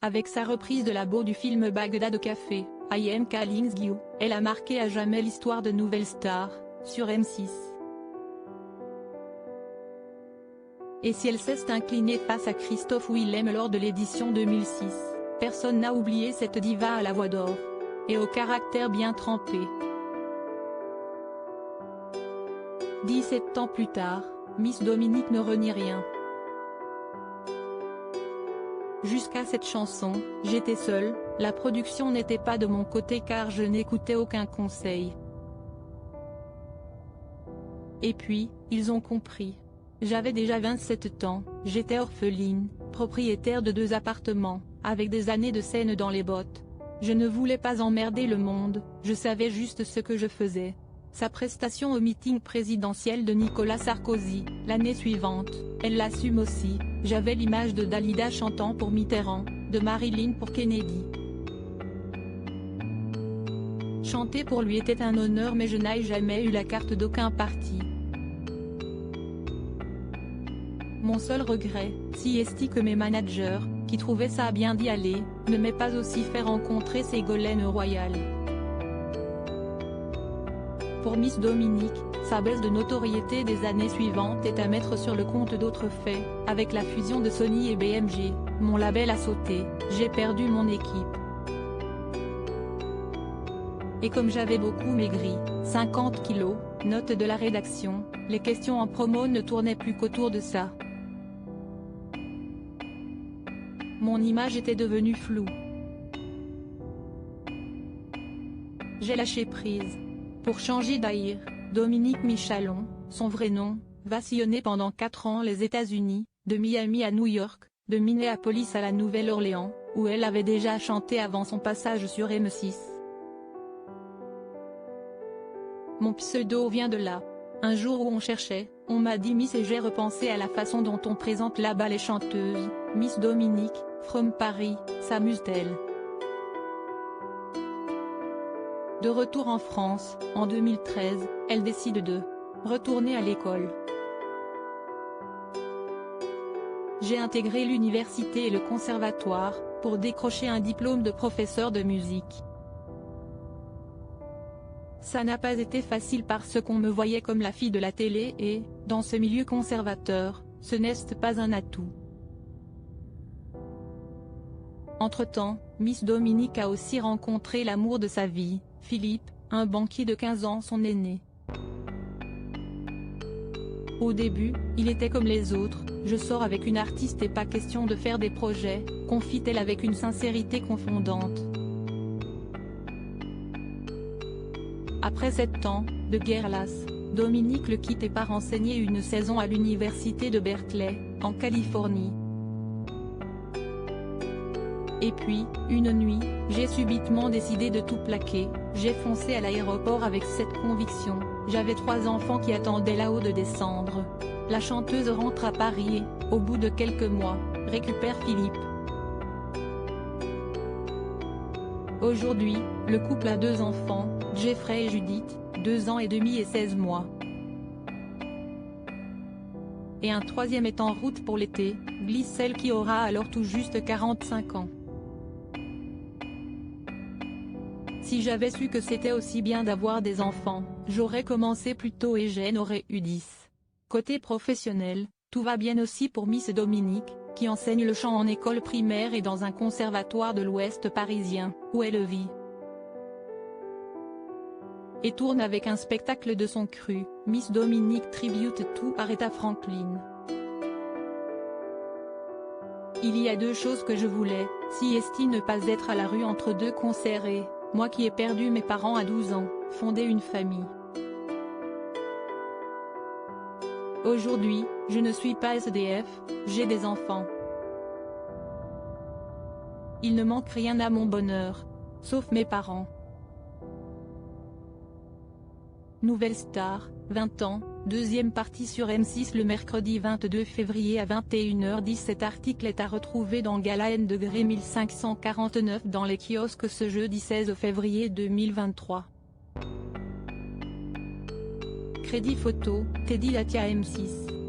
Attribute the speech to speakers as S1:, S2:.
S1: Avec sa reprise de la BO du film Bagdad Café, I Am Calling You, elle a marqué à jamais l'histoire de Nouvelle Star, sur M6. Et si elle s'est inclinée face à Christophe Willem lors de l'édition 2006, personne n'a oublié cette diva à la voix d'or. Et au caractère bien trempé. 17 ans plus tard, Miss Dominique ne renie rien. Jusqu'à cette chanson, j'étais seule, la production n'était pas de mon côté car je n'écoutais aucun conseil. Et puis, ils ont compris. J'avais déjà 27 ans, j'étais orpheline, propriétaire de 2 appartements, avec des années de scène dans les bottes. Je ne voulais pas emmerder le monde, je savais juste ce que je faisais. Sa prestation au meeting présidentiel de Nicolas Sarkozy, l'année suivante, elle l'assume aussi, j'avais l'image de Dalida chantant pour Mitterrand, de Marilyn pour Kennedy. Chanter pour lui était un honneur mais je n'ai jamais eu la carte d'aucun parti. Mon seul regret, si est que mes managers, qui trouvaient ça bien d'y aller, ne m'aient pas aussi fait rencontrer Ségolène Royal. Pour Miss Dominique, sa baisse de notoriété des années suivantes est à mettre sur le compte d'autres faits, avec la fusion de Sony et BMG, mon label a sauté, j'ai perdu mon équipe. Et comme j'avais beaucoup maigri, 50 kilos, note de la rédaction, les questions en promo ne tournaient plus qu'autour de ça. Mon image était devenue floue. J'ai lâché prise. Pour changer d'air, Dominique Michalon, son vrai nom, va sillonner pendant 4 ans les États-Unis, de Miami à New York, de Minneapolis à la Nouvelle-Orléans, où elle avait déjà chanté avant son passage sur M6. Mon pseudo vient de là. Un jour où on cherchait, on m'a dit Miss et j'ai repensé à la façon dont on présente là-bas les chanteuses. Miss Dominique, from Paris, s'amuse-t-elle? De retour en France, en 2013, elle décide de retourner à l'école. J'ai intégré l'université et le conservatoire, pour décrocher un diplôme de professeur de musique. Ça n'a pas été facile parce qu'on me voyait comme la fille de la télé et, dans ce milieu conservateur, ce n'est pas un atout. Entre-temps, Miss Dominique a aussi rencontré l'amour de sa vie, Philippe, un banquier de 15 ans son aîné. Au début, il était comme les autres, je sors avec une artiste et pas question de faire des projets, confie-t-elle avec une sincérité confondante. Après 7 ans, de guerre lasse, Dominique le quitte et part enseigner une saison à l'université de Berkeley, en Californie. Et puis, une nuit, j'ai subitement décidé de tout plaquer, j'ai foncé à l'aéroport avec cette conviction, j'avais 3 enfants qui attendaient là-haut de descendre. La chanteuse rentre à Paris et, au bout de quelques mois, récupère Philippe. Aujourd'hui, le couple a 2 enfants, Jeffrey et Judith, 2 ans et demi et 16 mois. Et un 3e est en route pour l'été, glisse celle qui aura alors tout juste 45 ans. Si j'avais su que c'était aussi bien d'avoir des enfants, j'aurais commencé plus tôt et j'en aurais eu 10. Côté professionnel, tout va bien aussi pour Miss Dominique, qui enseigne le chant en école primaire et dans un conservatoire de l'Ouest parisien, où elle vit. Et tourne avec un spectacle de son cru, Miss Dominique Tribute to Aretha Franklin. Il y a 2 choses que je voulais, si ne pas être à la rue entre 2 concerts et, moi qui ai perdu mes parents à 12 ans, fonder une famille. Aujourd'hui, je ne suis pas SDF, j'ai des enfants. Il ne manque rien à mon bonheur, sauf mes parents. Nouvelle Star, 20 ans, 2e partie sur M6 le mercredi 22 février à 21h10. Cet article est à retrouver dans Gala N degré 1549 dans les kiosques ce jeudi 16 février 2023. Crédit photo, Teddy Latia M6.